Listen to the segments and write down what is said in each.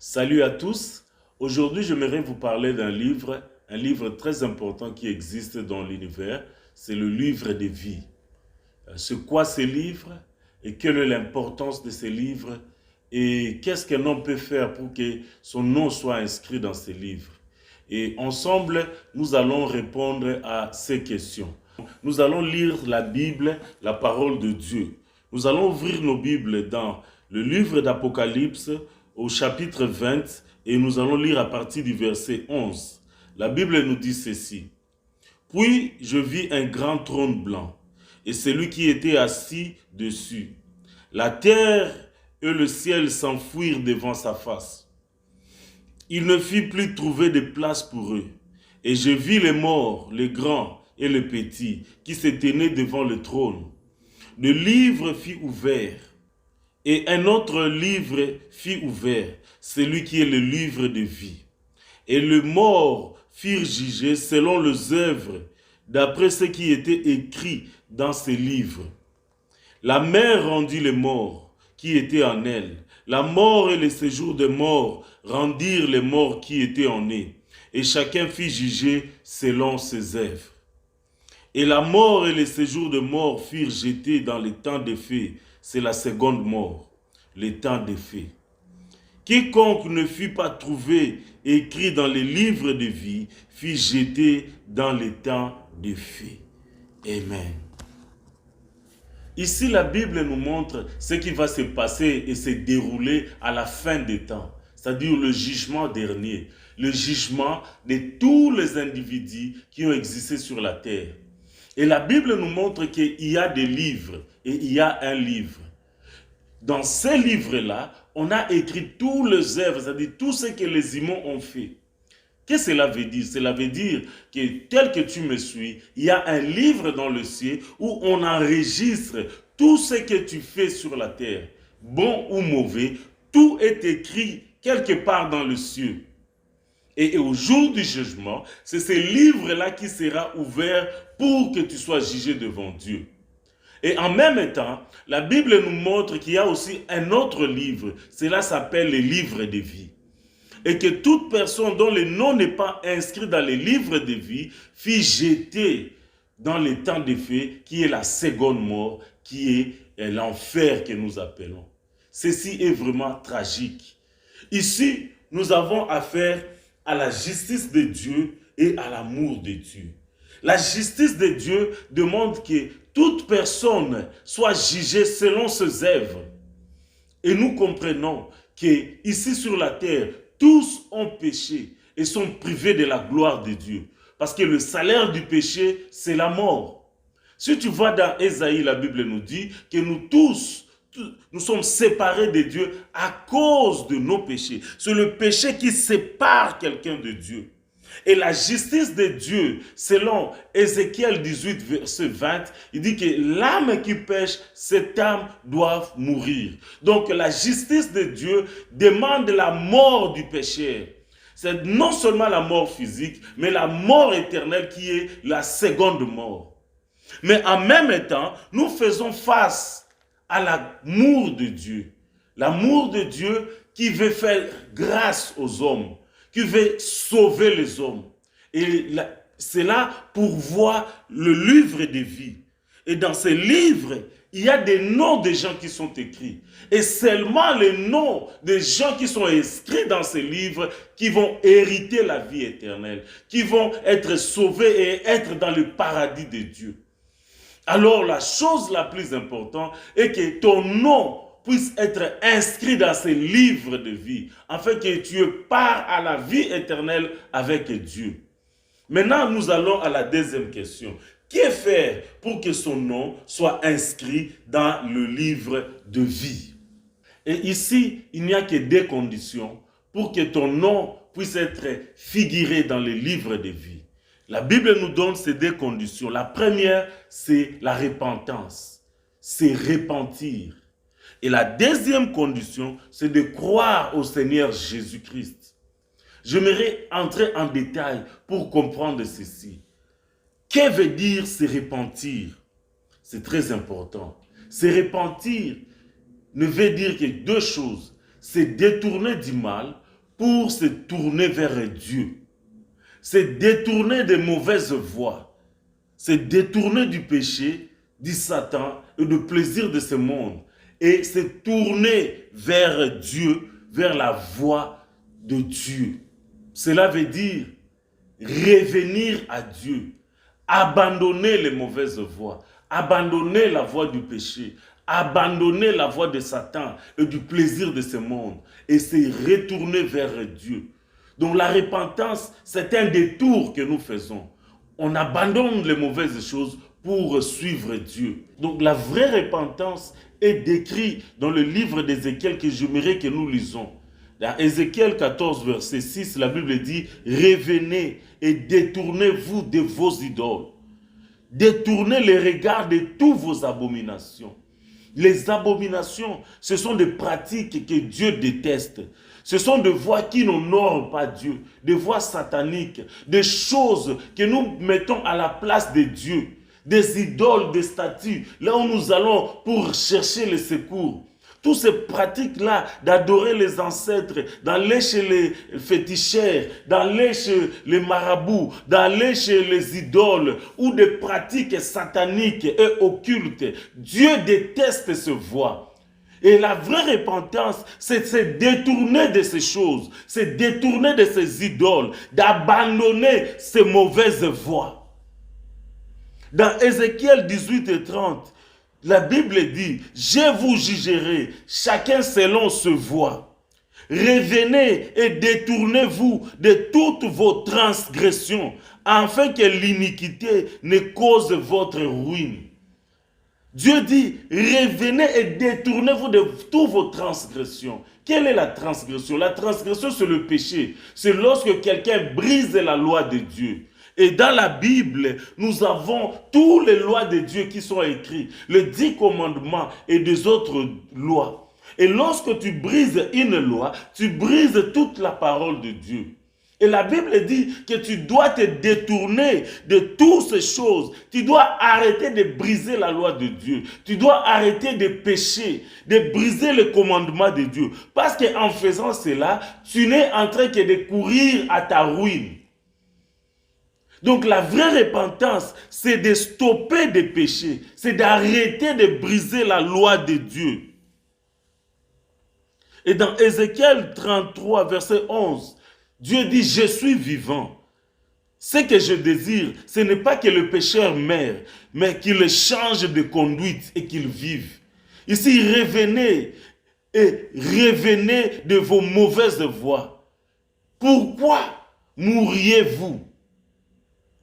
Salut à tous. Aujourd'hui, j'aimerais vous parler d'un un livre très important qui existe dans l'univers. C'est le livre des vies. C'est quoi ce livre et quelle est l'importance de ce livre et qu'est-ce qu'un homme peut faire pour que son nom soit inscrit dans ce livre. Et ensemble, nous allons répondre à ces questions. Nous allons lire la Bible, la parole de Dieu. Nous allons ouvrir nos Bibles dans le livre d'Apocalypse au chapitre 20 et nous allons lire à partir du verset 11. La Bible nous dit ceci. Puis je vis un grand trône blanc et celui qui était assis dessus. La terre et le ciel s'enfuirent devant sa face. Il ne fit plus trouver de place pour eux. Et je vis les morts, les grands et les petits, qui se tenaient devant le trône. Le livre fut ouvert, et un autre livre fut ouvert, celui qui est le livre de vie. Et les morts furent jugés selon leurs œuvres, d'après ce qui était écrit dans ces livres. La mer rendit les morts qui étaient en elle. La mort et le séjour des morts rendirent les morts qui étaient en eux. Et chacun fut jugé selon ses œuvres. Et la mort et le séjour des morts furent jetés dans les temps des fées. C'est la seconde mort, les temps des fées. Quiconque ne fut pas trouvé écrit dans les livres de vie fut jeté dans les temps des fées. Amen. Ici, la Bible nous montre ce qui va se passer et se dérouler à la fin des temps, c'est-à-dire le jugement dernier, le jugement de tous les individus qui ont existé sur la terre. Et la Bible nous montre qu'il y a des livres et il y a un livre. Dans ces livres-là, on a écrit tous les œuvres, c'est-à-dire tout ce que les humains ont fait. Qu'est-ce que cela veut dire? Cela veut dire que tel que tu me suis, il y a un livre dans le ciel où on enregistre tout ce que tu fais sur la terre, bon ou mauvais, tout est écrit quelque part dans le ciel. Et au jour du jugement, c'est ce livre-là qui sera ouvert pour que tu sois jugé devant Dieu. Et en même temps, la Bible nous montre qu'il y a aussi un autre livre. Cela s'appelle le livre de vie. Et que toute personne dont le nom n'est pas inscrit dans les livres de vie fut jetée dans les temps des fées, qui est la seconde mort, qui est l'enfer que nous appelons. Ceci est vraiment tragique. Ici, nous avons affaire à la justice de Dieu et à l'amour de Dieu. La justice de Dieu demande que toute personne soit jugée selon ses œuvres. Et nous comprenons qu'ici sur la terre, tous ont péché et sont privés de la gloire de Dieu. Parce que le salaire du péché, c'est la mort. Si tu vois dans Ésaïe, la Bible nous dit que nous tous, nous sommes séparés de Dieu à cause de nos péchés. C'est le péché qui sépare quelqu'un de Dieu. Et la justice de Dieu, selon Ézéchiel 18, verset 20, il dit que l'âme qui pêche, cette âme doit mourir. Donc la justice de Dieu demande la mort du pécheur. C'est non seulement la mort physique, mais la mort éternelle qui est la seconde mort. Mais en même temps, nous faisons face à l'amour de Dieu. L'amour de Dieu qui veut faire grâce aux hommes, qui veut sauver les hommes. Et c'est là pour voir le livre de vie. Et dans ce livre, il y a des noms des gens qui sont écrits. Et seulement les noms des gens qui sont inscrits dans ce livre qui vont hériter la vie éternelle, qui vont être sauvés et être dans le paradis de Dieu. Alors la chose la plus importante est que ton nom puisse être inscrit dans ce livre de vie, afin que tu pars à la vie éternelle avec Dieu. Maintenant, nous allons à la deuxième question. Que faire pour que son nom soit inscrit dans le livre de vie? Et ici, il n'y a que deux conditions pour que ton nom puisse être figuré dans le livre de vie. La Bible nous donne ces deux conditions. La première, c'est la repentance. C'est repentir. Et la deuxième condition, c'est de croire au Seigneur Jésus-Christ. J'aimerais entrer en détail pour comprendre ceci. Que veut dire se repentir? C'est très important. Se repentir ne veut dire que deux choses. C'est détourner du mal pour se tourner vers Dieu. Se détourner des mauvaises voies. Se détourner du péché, du Satan et du plaisir de ce monde. Et se tourner vers Dieu, vers la voie de Dieu. Cela veut dire revenir à Dieu. Abandonner les mauvaises voies. Abandonner la voie du péché. Abandonner la voie de Satan et du plaisir de ce monde. Et se retourner vers Dieu. Donc la repentance, c'est un détour que nous faisons. On abandonne les mauvaises choses pour suivre Dieu. Donc la vraie repentance est décrite dans le livre d'Ézéchiel que j'aimerais que nous lisons. Dans Ézéchiel 14, verset 6, la Bible dit « Revenez et détournez-vous de vos idoles. Détournez les regards de toutes vos abominations. » Les abominations, ce sont des pratiques que Dieu déteste. Ce sont des voies qui n'honorent pas Dieu, des voies sataniques, des choses que nous mettons à la place de Dieu, des idoles, des statues, là où nous allons pour chercher le secours. Toutes ces pratiques-là d'adorer les ancêtres, d'aller chez les féticheurs, d'aller chez les marabouts, d'aller chez les idoles, ou des pratiques sataniques et occultes, Dieu déteste ces voies. Et la vraie repentance, c'est se détourner de ces choses, se détourner de ces idoles, d'abandonner ces mauvaises voies. Dans Ézéchiel 18 et 30, la Bible dit, « Je vous jugerai, chacun selon ses voies. Revenez et détournez-vous de toutes vos transgressions, afin que l'iniquité ne cause votre ruine. » Dieu dit, revenez et détournez-vous de toutes vos transgressions. Quelle est la transgression? La transgression, c'est le péché. C'est lorsque quelqu'un brise la loi de Dieu. Et dans la Bible, nous avons toutes les lois de Dieu qui sont écrites, les 10 commandements et des autres lois. Et lorsque tu brises une loi, tu brises toute la parole de Dieu. Et la Bible dit que tu dois te détourner de toutes ces choses. Tu dois arrêter de briser la loi de Dieu. Tu dois arrêter de pécher, de briser le commandement de Dieu. Parce qu'en faisant cela, tu n'es en train que de courir à ta ruine. Donc la vraie repentance, c'est de stopper des péchés. C'est d'arrêter de briser la loi de Dieu. Et dans Ézéchiel 33, verset 11, Dieu dit, je suis vivant. Ce que je désire, ce n'est pas que le pécheur meure, mais qu'il change de conduite et qu'il vive. Ici, revenez et revenez de vos mauvaises voies. Pourquoi mourriez-vous?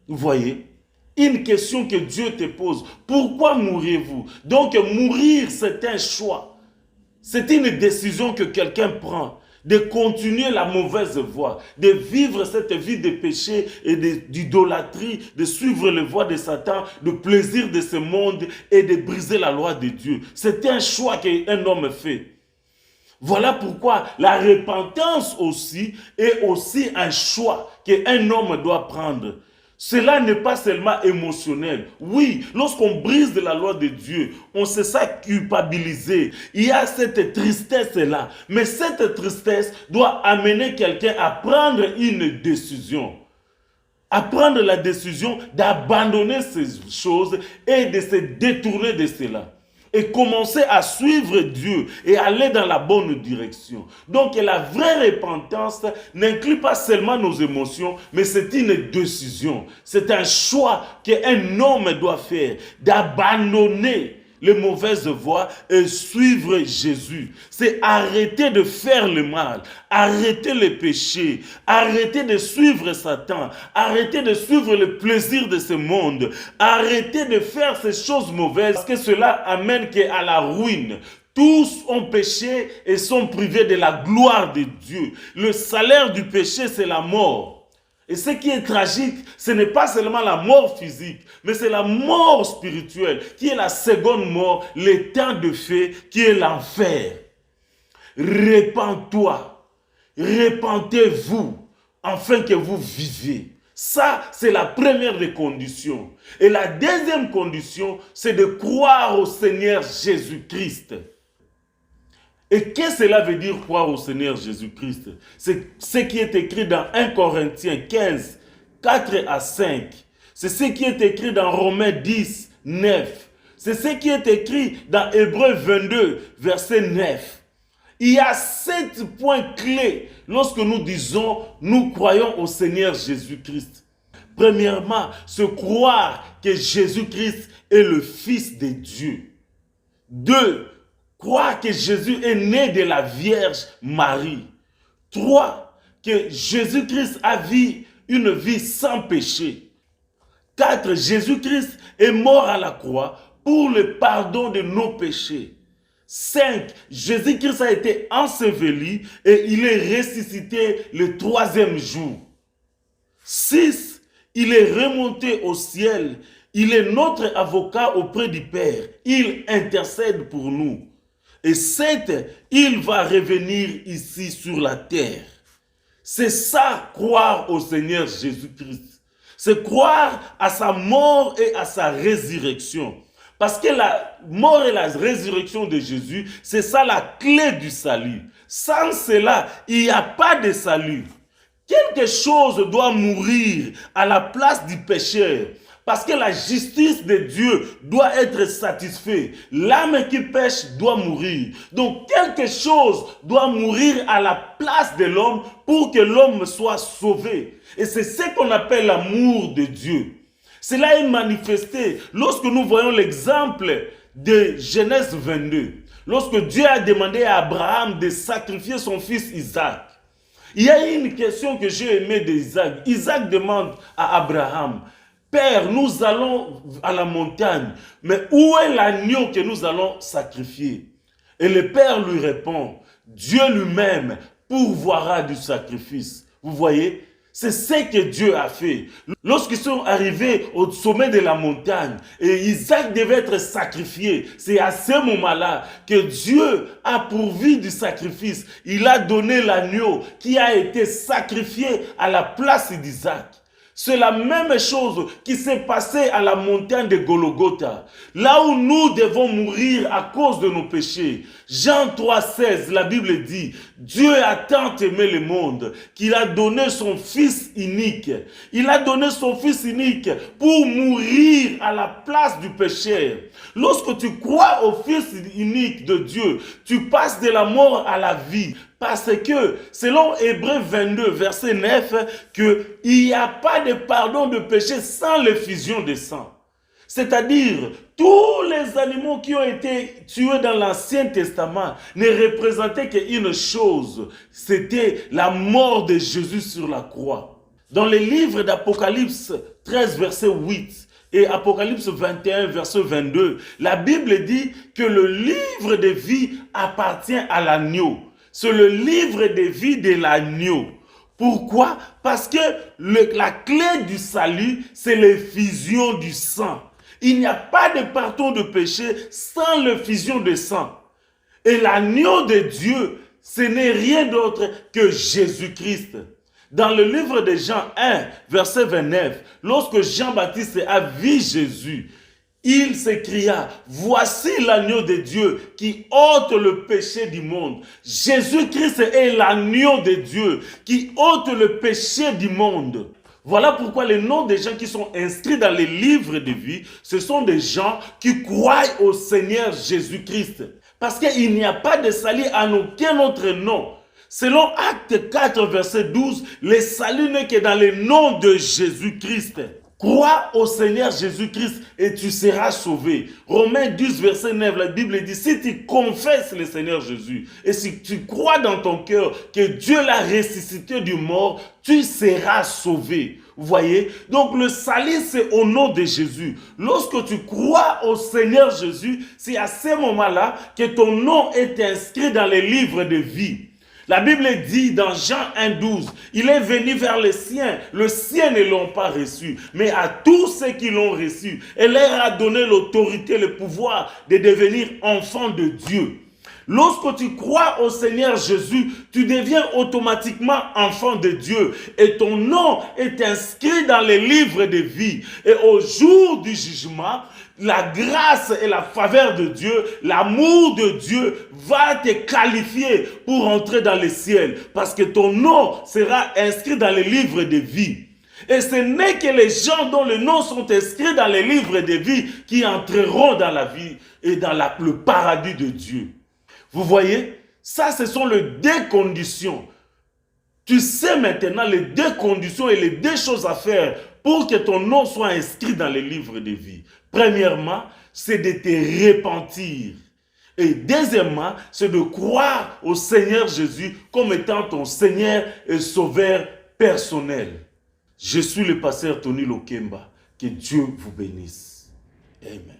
Vous voyez? Une question que Dieu te pose. Pourquoi mourriez-vous? Donc, mourir, c'est un choix. C'est une décision que quelqu'un prend. De continuer la mauvaise voie, de vivre cette vie de péché et d'idolâtrie, de suivre les voies de Satan, de plaisir de ce monde et de briser la loi de Dieu. C'est un choix qu'un homme fait. Voilà pourquoi la repentance aussi est aussi un choix qu'un homme doit prendre. Cela n'est pas seulement émotionnel. Oui, lorsqu'on brise la loi de Dieu, on se sent culpabilisé. Il y a cette tristesse-là. Mais cette tristesse doit amener quelqu'un à prendre une décision. À prendre la décision d'abandonner ces choses et de se détourner de cela. Et commencer à suivre Dieu et aller dans la bonne direction. Donc la vraie repentance n'inclut pas seulement nos émotions, mais c'est une décision. C'est un choix qu'un homme doit faire, d'abandonner les mauvaises voies et suivre Jésus. C'est arrêter de faire le mal, arrêter le péché, arrêter de suivre Satan, arrêter de suivre le plaisir de ce monde, arrêter de faire ces choses mauvaises parce que cela amène qu'à la ruine. Tous ont péché et sont privés de la gloire de Dieu. Le salaire du péché, c'est la mort. Et ce qui est tragique, ce n'est pas seulement la mort physique, mais c'est la mort spirituelle, qui est la seconde mort, l'état de feu, qui est l'enfer. Repens-toi, repentez-vous, afin que vous viviez. Ça, c'est la première des conditions. Et la deuxième condition, c'est de croire au Seigneur Jésus-Christ. Et qu'est-ce que cela veut dire croire au Seigneur Jésus-Christ? C'est ce qui est écrit dans 1 Corinthiens 15, 4 à 5. C'est ce qui est écrit dans Romains 10, 9. C'est ce qui est écrit dans Hébreux 22, verset 9. Il y a 7 points clés lorsque nous disons nous croyons au Seigneur Jésus-Christ. Premièrement, se croire que Jésus-Christ est le Fils de Dieu. 2. Croire que Jésus est né de la Vierge Marie. 3. Que Jésus-Christ a vécu une vie sans péché. 4. Jésus-Christ est mort à la croix pour le pardon de nos péchés. 5. Jésus-Christ a été enseveli et il est ressuscité le 3e jour. 6. Il est remonté au ciel. Il est notre avocat auprès du Père. Il intercède pour nous. Et 7. Il va revenir ici sur la terre. C'est ça, croire au Seigneur Jésus-Christ. C'est croire à sa mort et à sa résurrection. Parce que la mort et la résurrection de Jésus, c'est ça la clé du salut. Sans cela, il n'y a pas de salut. Quelque chose doit mourir à la place du pécheur. Parce que la justice de Dieu doit être satisfaite. L'âme qui pêche doit mourir. Donc quelque chose doit mourir à la place de l'homme pour que l'homme soit sauvé. Et c'est ce qu'on appelle l'amour de Dieu. Cela est manifesté lorsque nous voyons l'exemple de Genèse 22. Lorsque Dieu a demandé à Abraham de sacrifier son fils Isaac. Il y a une question que j'ai aimée d'Isaac. Isaac demande à Abraham, Père, nous allons à la montagne, mais où est l'agneau que nous allons sacrifier? Et le Père lui répond, Dieu lui-même pourvoira du sacrifice. Vous voyez? C'est ce que Dieu a fait. Lorsqu'ils sont arrivés au sommet de la montagne et Isaac devait être sacrifié, c'est à ce moment-là que Dieu a pourvu du sacrifice. Il a donné l'agneau qui a été sacrifié à la place d'Isaac. C'est la même chose qui s'est passée à la montagne de Golgotha, là où nous devons mourir à cause de nos péchés. Jean 3,16, la Bible dit, Dieu a tant aimé le monde qu'il a donné son Fils unique. Il a donné son Fils unique pour mourir à la place du pécheur. Lorsque tu crois au Fils unique de Dieu, tu passes de la mort à la vie. Parce que, selon Hébreux 22, verset 9, qu'il n'y a pas de pardon de péché sans l'effusion de sang. C'est-à-dire, tous les animaux qui ont été tués dans l'Ancien Testament ne représentaient qu'une chose, c'était la mort de Jésus sur la croix. Dans le livre d'Apocalypse 13, verset 8, et Apocalypse 21, verset 22, la Bible dit que le livre de vie appartient à l'agneau. C'est le livre de vie de l'agneau. Pourquoi? Parce que la clé du salut, c'est l'effusion du sang. Il n'y a pas de pardon de péché sans l'effusion de sang. Et l'agneau de Dieu, ce n'est rien d'autre que Jésus-Christ. Dans le livre de Jean 1, verset 29, lorsque Jean-Baptiste a vu Jésus, il s'écria, voici l'agneau de Dieu qui ôte le péché du monde. Jésus-Christ est l'agneau de Dieu qui ôte le péché du monde. Voilà pourquoi les noms des gens qui sont inscrits dans les livres de vie, ce sont des gens qui croient au Seigneur Jésus-Christ. Parce qu'il n'y a pas de salut en aucun autre nom. Selon Acte 4, verset 12, le salut n'est que dans le nom de Jésus-Christ. Crois au Seigneur Jésus-Christ et tu seras sauvé. Romains 10, verset 9, la Bible dit, si tu confesses le Seigneur Jésus et si tu crois dans ton cœur que Dieu l'a ressuscité du mort, tu seras sauvé. Vous voyez? Donc le salut, c'est au nom de Jésus. Lorsque tu crois au Seigneur Jésus, c'est à ce moment-là que ton nom est inscrit dans les livres de vie. La Bible dit dans Jean 1,12, il est venu vers les siens ne l'ont pas reçu, mais à tous ceux qui l'ont reçu, il leur a donné l'autorité, le pouvoir de devenir enfants de Dieu. Lorsque tu crois au Seigneur Jésus, tu deviens automatiquement enfant de Dieu et ton nom est inscrit dans les livres de vie. Et au jour du jugement, la grâce et la faveur de Dieu, l'amour de Dieu va te qualifier pour entrer dans le ciel parce que ton nom sera inscrit dans les livres de vie. Et ce n'est que les gens dont les noms sont inscrits dans les livres de vie qui entreront dans la vie et dans le paradis de Dieu. Vous voyez, ça ce sont les deux conditions. Tu sais maintenant les deux conditions et les deux choses à faire pour que ton nom soit inscrit dans les livres de vie. Premièrement, c'est de te repentir. Et deuxièmement, c'est de croire au Seigneur Jésus comme étant ton Seigneur et Sauveur personnel. Je suis le pasteur Tony Lokemba. Que Dieu vous bénisse. Amen.